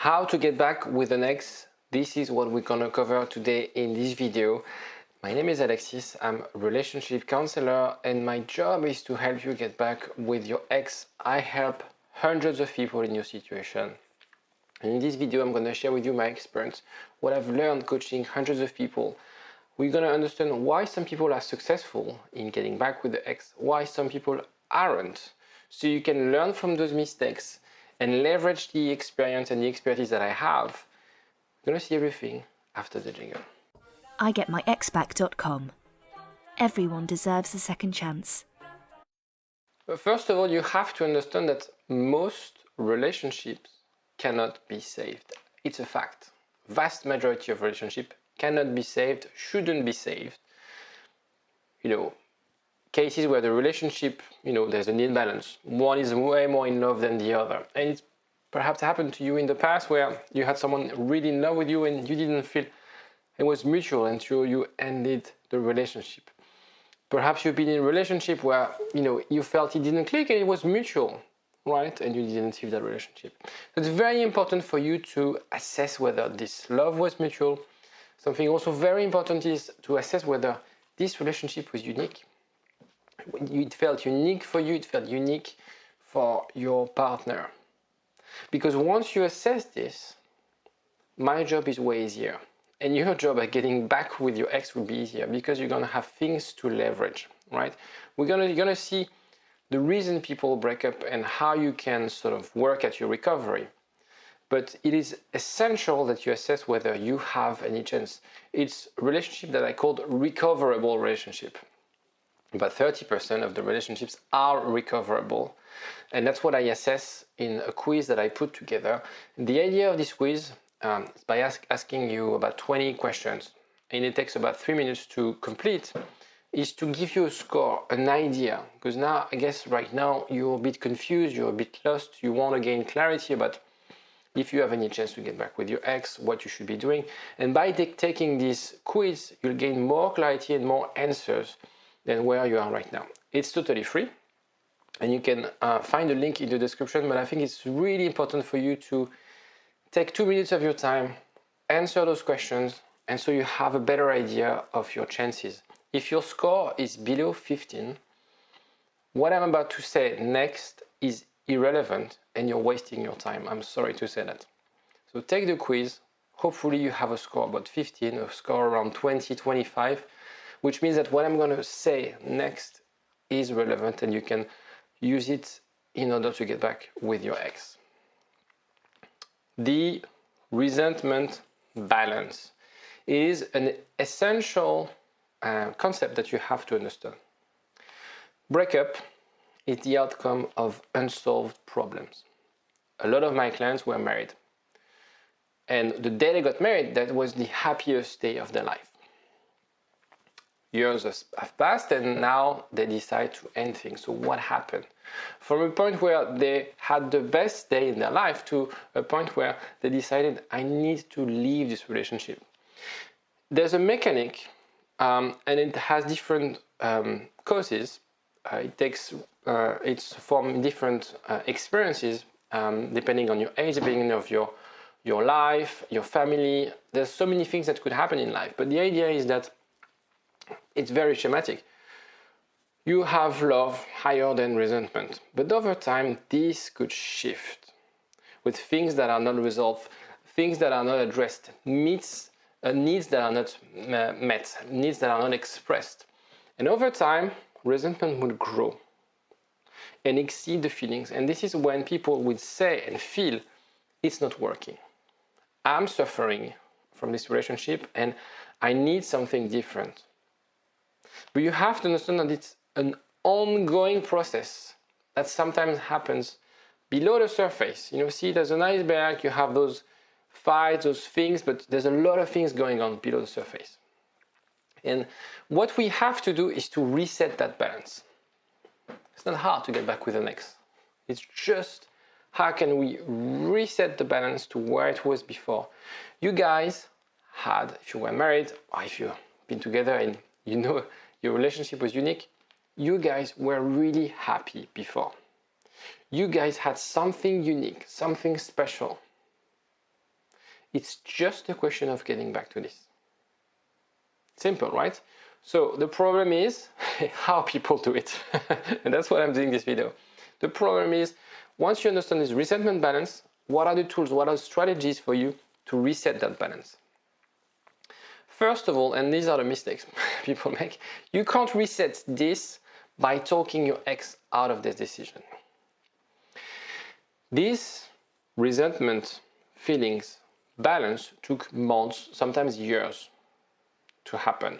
How to get back with an ex. This is what we're gonna cover today in this video. My name is Alexis, I'm a relationship counselor and my job is to help you get back with your ex. I help hundreds of people in your situation. And in this video, I'm gonna share with you my experience, what I've learned coaching hundreds of people. We're gonna understand why some people are successful in getting back with the ex, why some people aren't. So you can learn from those mistakes and leverage the experience and the expertise that I have. You're gonna see everything after the jingle. IGetMyExBack.com. Everyone deserves a second chance. But first of all, you have to understand that most relationships cannot be saved. It's a fact. Vast majority of relationships cannot be saved, shouldn't be saved. Cases where the relationship, there's an imbalance. One is way more in love than the other. And it's perhaps happened to you in the past where you had someone really in love with you and you didn't feel it was mutual until you ended the relationship. Perhaps you've been in a relationship where, you felt it didn't click and it was mutual, right? And you didn't save that relationship. So it's very important for you to assess whether this love was mutual. Something also very important is to assess whether this relationship was unique. It felt unique for you, it felt unique for your partner. Because once you assess this, my job is way easier. And your job at getting back with your ex will be easier because you're gonna have things to leverage, right? You're gonna see the reason people break up and how you can sort of work at your recovery. But it is essential that you assess whether you have any chance. It's a relationship that I called recoverable relationship. About 30% of the relationships are recoverable. And that's what I assess in a quiz that I put together. The idea of this quiz is by asking you about 20 questions, and it takes about 3 minutes to complete, is to give you a score, an idea. Because now, I guess right now, you're a bit confused, you're a bit lost, you want to gain clarity about if you have any chance to get back with your ex, what you should be doing. And by taking this quiz, you'll gain more clarity and more answers than where you are right now. It's totally free, and you can find a link in the description, but I think it's really important for you to take 2 minutes of your time, answer those questions, and so you have a better idea of your chances. If your score is below 15, what I'm about to say next is irrelevant and you're wasting your time. I'm sorry to say that. So take the quiz. Hopefully you have a score about 15, a score around 20, 25, which means that what I'm going to say next is relevant and you can use it in order to get back with your ex. The resentment balance is an essential concept that you have to understand. Breakup is the outcome of unsolved problems. A lot of my clients were married, and the day they got married, that was the happiest day of their life. Years have passed and now they decide to end things. So what happened? From a point where they had the best day in their life to a point where they decided, I need to leave this relationship. There's a mechanic and it has different causes. It's from different experiences depending on your age, depending on your life, your family. There's so many things that could happen in life. But the idea is that it's very schematic. You have love higher than resentment, but over time this could shift with things that are not resolved, things that are not addressed, needs that are not met, needs that are not expressed. And over time, resentment will grow and exceed the feelings. And this is when people would say and feel, it's not working. I'm suffering from this relationship and I need something different. But you have to understand that it's an ongoing process that sometimes happens below the surface. See, there's an iceberg, you have those fights, those things, but there's a lot of things going on below the surface. And what we have to do is to reset that balance. It's not hard to get back with an ex. It's just how can we reset the balance to where it was before. You guys had, if you were married, or if you've been together and your relationship was unique, you guys were really happy before. You guys had something unique, something special. It's just a question of getting back to this. Simple, right? So the problem is how people do it. And that's why I'm doing this video. The problem is, once you understand this resentment balance, what are the tools, what are the strategies for you to reset that balance? First of all, and these are the mistakes people make, you can't reset this by talking your ex out of this decision. This resentment feelings balance took months, sometimes years to happen.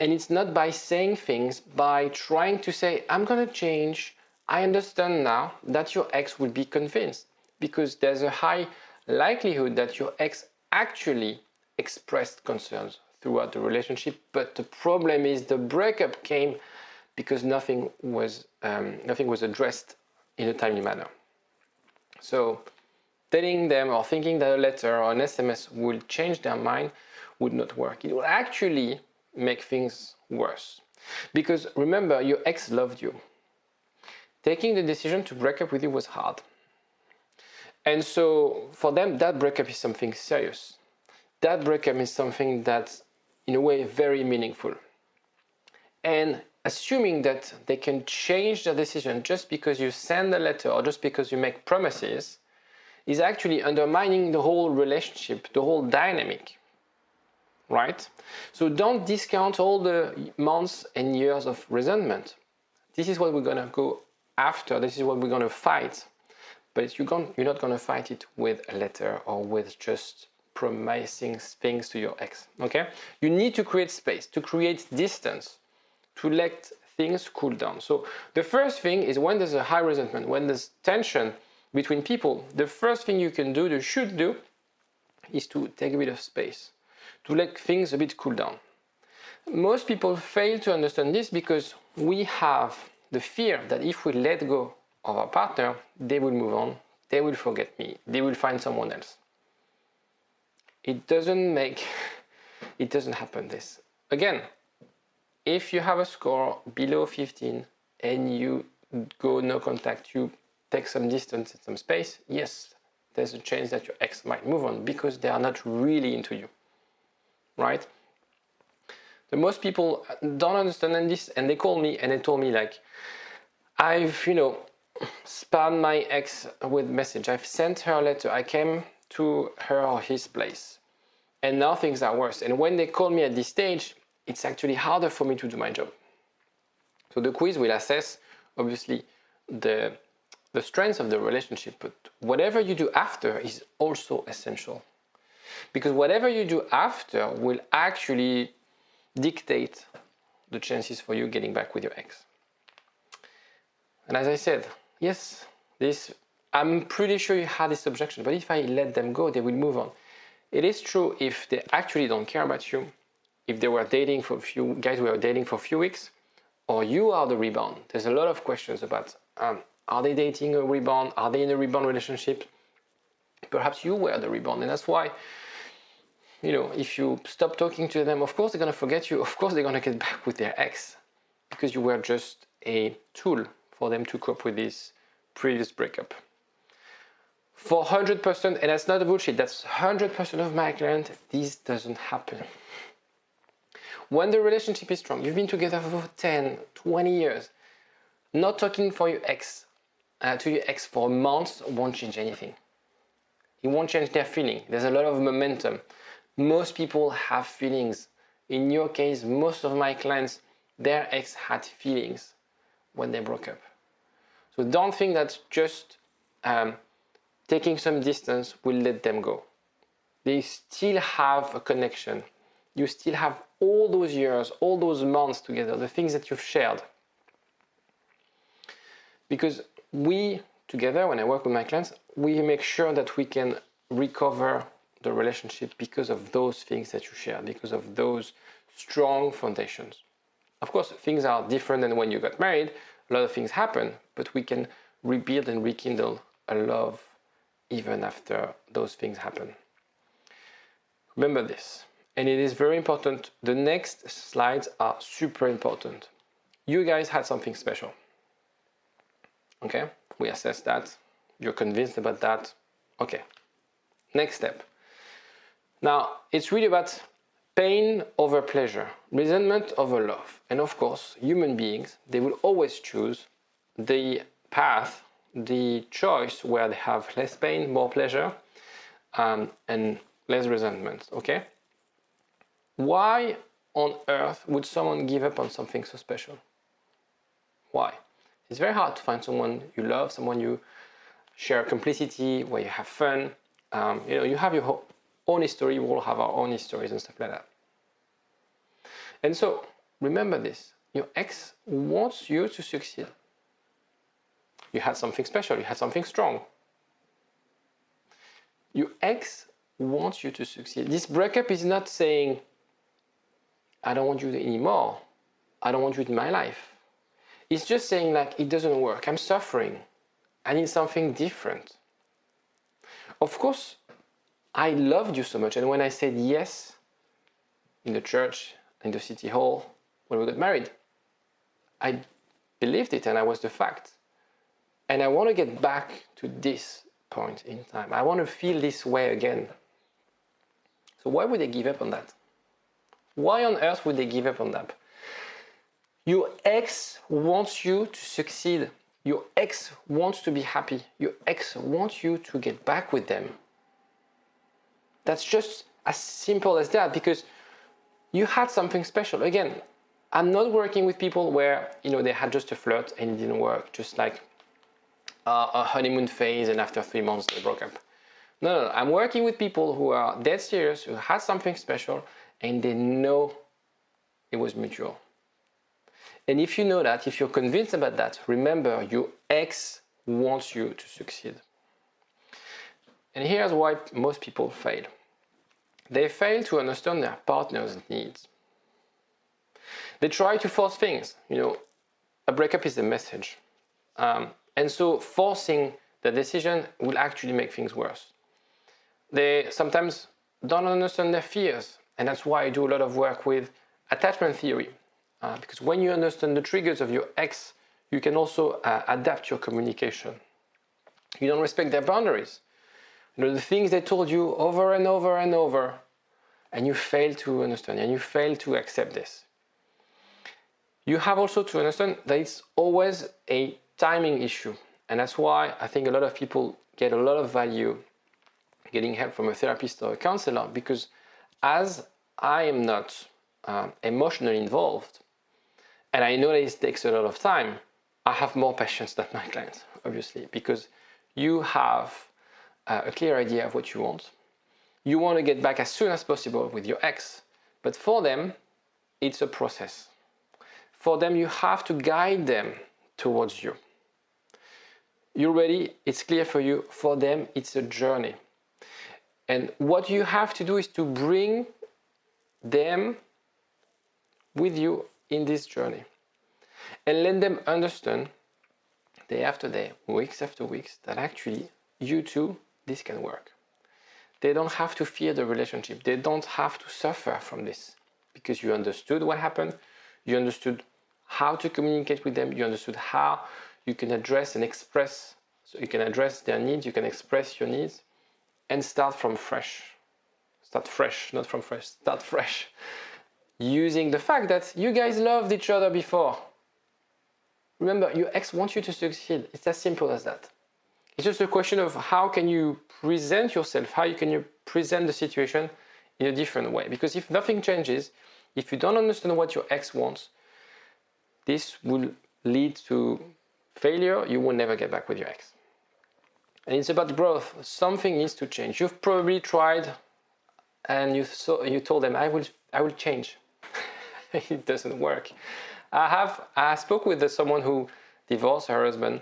And it's not by saying things, by trying to say, I'm gonna change, I understand now, that your ex will be convinced, because there's a high likelihood that your ex actually expressed concerns throughout the relationship, but the problem is the breakup came because nothing was addressed in a timely manner. So telling them or thinking that a letter or an SMS will change their mind would not work. It will actually make things worse. Because remember, your ex loved you. Taking the decision to break up with you was hard. And so for them, that breakup is something serious. That breakup is something that's, in a way, very meaningful. And assuming that they can change their decision just because you send a letter or just because you make promises is actually undermining the whole relationship, the whole dynamic. Right? So don't discount all the months and years of resentment. This is what we're gonna go after. This is what we're gonna fight. But you're not gonna fight it with a letter or with just promising things to your ex. Okay? You need to create space, to create distance, to let things cool down. So the first thing is, when there's a high resentment, when there's tension between people, the first thing you can do, you should do, is to take a bit of space, to let things a bit cool down. Most people fail to understand this because we have the fear that if we let go of our partner, they will move on, they will forget me, they will find someone else. It doesn't happen this. Again, if you have a score below 15 and you go no contact, you take some distance and some space, yes, there's a chance that your ex might move on because they are not really into you. Right? The most people don't understand this, and they call me and they told me, like, I've spammed my ex with message, I've sent her a letter, I came to her or his place, and now things are worse. And when they call me at this stage, it's actually harder for me to do my job. So the quiz will assess, obviously, the strengths of the relationship, but whatever you do after is also essential. Because whatever you do after will actually dictate the chances for you getting back with your ex. And as I said, yes, I'm pretty sure you had this objection, but if I let them go, they will move on. It is true if they actually don't care about you, if they were dating for a few weeks, or you are the rebound. There's a lot of questions about, are they dating a rebound? Are they in a rebound relationship? Perhaps you were the rebound, and that's why, if you stop talking to them, of course they're gonna forget you, of course they're gonna get back with their ex, because you were just a tool for them to cope with this previous breakup. For 100%, and that's not a bullshit, that's 100% of my clients, this doesn't happen. When the relationship is strong, you've been together for 10, 20 years, not talking to your ex for months won't change anything. It won't change their feeling. There's a lot of momentum. Most people have feelings. In your case, most of my clients, their ex had feelings when they broke up. So don't think that just taking some distance will let them go. They still have a connection. You still have all those years, all those months together, the things that you've shared. Because we, together, when I work with my clients, we make sure that we can recover the relationship because of those things that you share, because of those strong foundations. Of course, things are different than when you got married. A lot of things happen, but we can rebuild and rekindle a love even after those things happen. Remember this, and it is very important. The next slides are super important. You guys had something special. Okay, we assessed that. You're convinced about that. Okay, next step. Now, it's really about pain over pleasure, resentment over love. And of course, human beings, they will always choose the path, the choice where they have less pain, more pleasure, and less resentment, okay? Why on earth would someone give up on something so special? Why? It's very hard to find someone you love, someone you share complicity, where you have fun. You have your own history, we all have our own histories and stuff like that. And so, remember this, your ex wants you to succeed. You had something special, you had something strong. Your ex wants you to succeed. This breakup is not saying, I don't want you anymore, I don't want you in my life. It's just saying like, it doesn't work, I'm suffering, I need something different. Of course, I loved you so much, and when I said yes in the church, in the city hall, when we got married, I believed it and I was the fact. And I want to get back to this point in time. I want to feel this way again. So why would they give up on that? Why on earth would they give up on that? Your ex wants you to succeed. Your ex wants to be happy. Your ex wants you to get back with them. That's just as simple as that, because you had something special. Again, I'm not working with people where, they had just a flirt and it didn't work, just like a honeymoon phase and after 3 months they broke up. No, I'm working with people who are dead serious, who had something special and they know it was mutual. And if you know that, if you're convinced about that, remember, your ex wants you to succeed. And here's why most people fail. They fail to understand their partner's needs. They try to force things. A breakup is a message. And so forcing the decision will actually make things worse. They sometimes don't understand their fears. And that's why I do a lot of work with attachment theory. Because when you understand the triggers of your ex, you can also adapt your communication. You don't respect their boundaries. The things they told you over and over and over, and you fail to understand, and you fail to accept this. You have also to understand that it's always a timing issue. And that's why I think a lot of people get a lot of value getting help from a therapist or a counselor, because as I am not emotionally involved, and I know that it takes a lot of time, I have more patience than my clients, obviously, because you have a clear idea of what you want. You want to get back as soon as possible with your ex, but for them, it's a process. For them, you have to guide them towards you. You're ready, it's clear for you. For them, it's a journey. And what you have to do is to bring them with you in this journey. And let them understand, day after day, weeks after weeks, that actually, you too, this can work. They don't have to fear the relationship. They don't have to suffer from this, because you understood what happened. You understood how to communicate with them. You understood how you can address and express. So you can address their needs. You can express your needs and start from fresh. Start fresh, not from fresh. Start fresh. Using the fact that you guys loved each other before. Remember, your ex wants you to succeed. It's as simple as that. It's just a question of how can you present yourself, how can you present the situation in a different way. Because if nothing changes, if you don't understand what your ex wants, this will lead to failure. You will never get back with your ex. And it's about growth. Something needs to change. You've probably tried and you told them, I will change. It doesn't work. I spoke with someone who divorced her husband,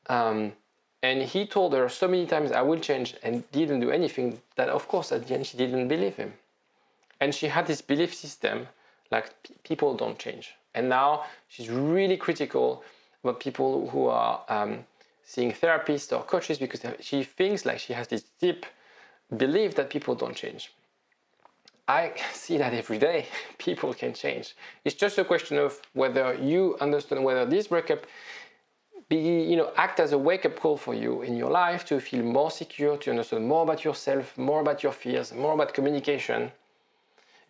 and he told her so many times, I will change, and didn't do anything, that of course at the end she didn't believe him. And she had this belief system, like people don't change. And now she's really critical about people who are seeing therapists or coaches, because she thinks like she has this deep belief that people don't change. I see that every day. People can change. It's just a question of whether you understand whether this breakup act as a wake-up call for you in your life to feel more secure, to understand more about yourself, more about your fears, more about communication.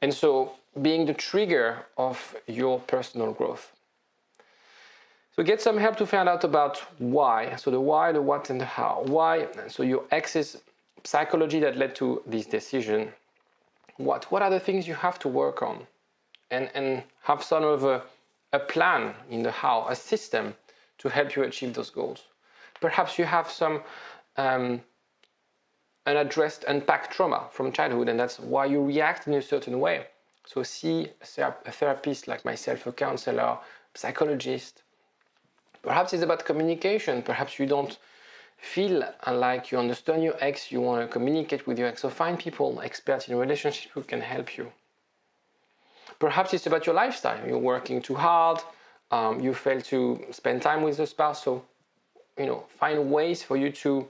And so being the trigger of your personal growth. So get some help to find out about why. So the why, the what, and the how. Why? So your ex's psychology that led to this decision. What are the things you have to work on? And have sort of a plan in the how, a system to help you achieve those goals. Perhaps you have some unaddressed, unpacked trauma from childhood, and that's why you react in a certain way. So see a therapist like myself, a counselor, psychologist. Perhaps it's about communication. Perhaps you don't feel like you understand your ex, you want to communicate with your ex. So find people, experts in relationships who can help you. Perhaps it's about your lifestyle. You're working too hard, you fail to spend time with the spouse. So, find ways for you to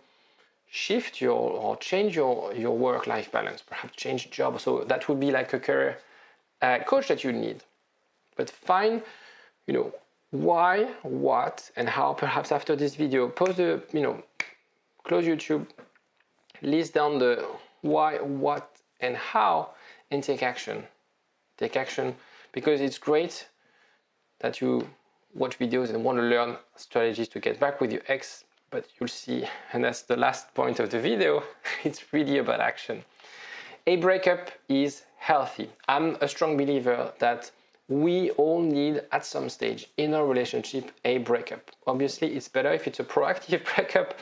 shift or change your work-life balance. Perhaps change job. So that would be like a career coach that you need. But find, why, what, and how. Perhaps after this video, pause the, close YouTube, list down the why, what, and how, and take action. Take action, because it's great that you watch videos and want to learn strategies to get back with your ex, but you'll see, and that's the last point of the video, it's really about action. A breakup is healthy. I'm a strong believer that we all need at some stage in our relationship a breakup. Obviously, it's better if it's a proactive breakup,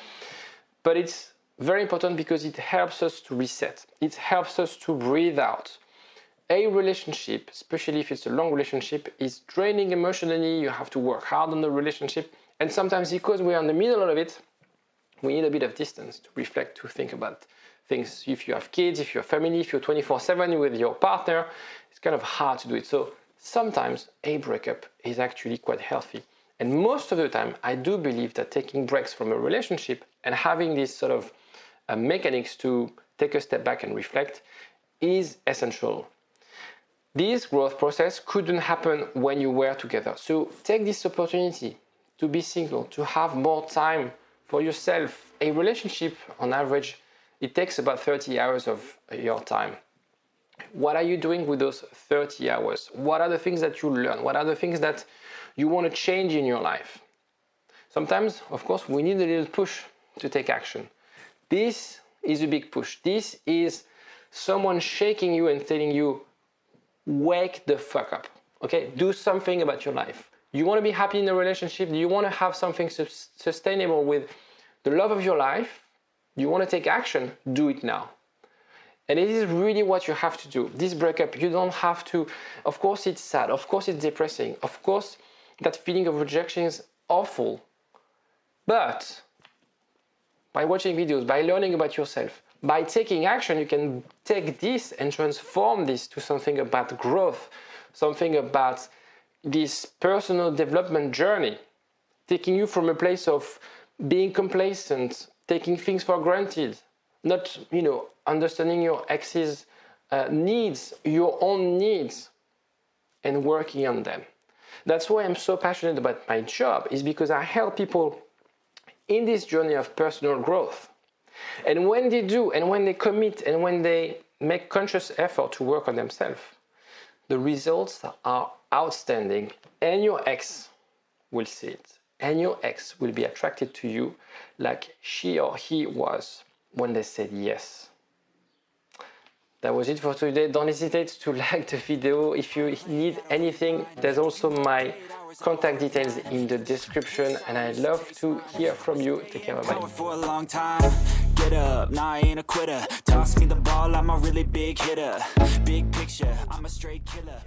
but it's very important because it helps us to reset. It helps us to breathe out. A relationship, especially if it's a long relationship, is draining emotionally. You have to work hard on the relationship. And sometimes because we're in the middle of it, we need a bit of distance to reflect, to think about things. If you have kids, if you're family, if you're 24/7 with your partner, it's kind of hard to do it. So sometimes a breakup is actually quite healthy. And most of the time, I do believe that taking breaks from a relationship and having this sort of mechanics to take a step back and reflect is essential. This growth process couldn't happen when you were together. So take this opportunity to be single, to have more time for yourself. A relationship, on average, it takes about 30 hours of your time. What are you doing with those 30 hours? What are the things that you learn? What are the things that you want to change in your life? Sometimes, of course, we need a little push to take action. This is a big push. This is someone shaking you and telling you, wake the fuck up, okay? Do something about your life. You want to be happy in a relationship? Do you want to have something sustainable with the love of your life? You want to take action? Do it now. And it is really what you have to do. This breakup, you don't have to, of course it's sad, of course it's depressing, of course that feeling of rejection is awful. But by watching videos, by learning about yourself, by taking action, you can take this and transform this to something about growth, something about this personal development journey, taking you from a place of being complacent, taking things for granted, not, understanding your ex's needs, your own needs, and working on them. That's why I'm so passionate about my job, is because I help people in this journey of personal growth. And when they do, and when they commit, and when they make conscious effort to work on themselves, the results are outstanding, and your ex will see it. And your ex will be attracted to you like she or he was when they said yes. That was it for today. Don't hesitate to like the video. If you need anything, there's also my contact details in the description, and I'd love to hear from you. Take care, bye-bye. For a long time, get up, nah, I ain't a quitter. Toss me the ball, I'm a really big hitter. Big picture, I'm a straight killer.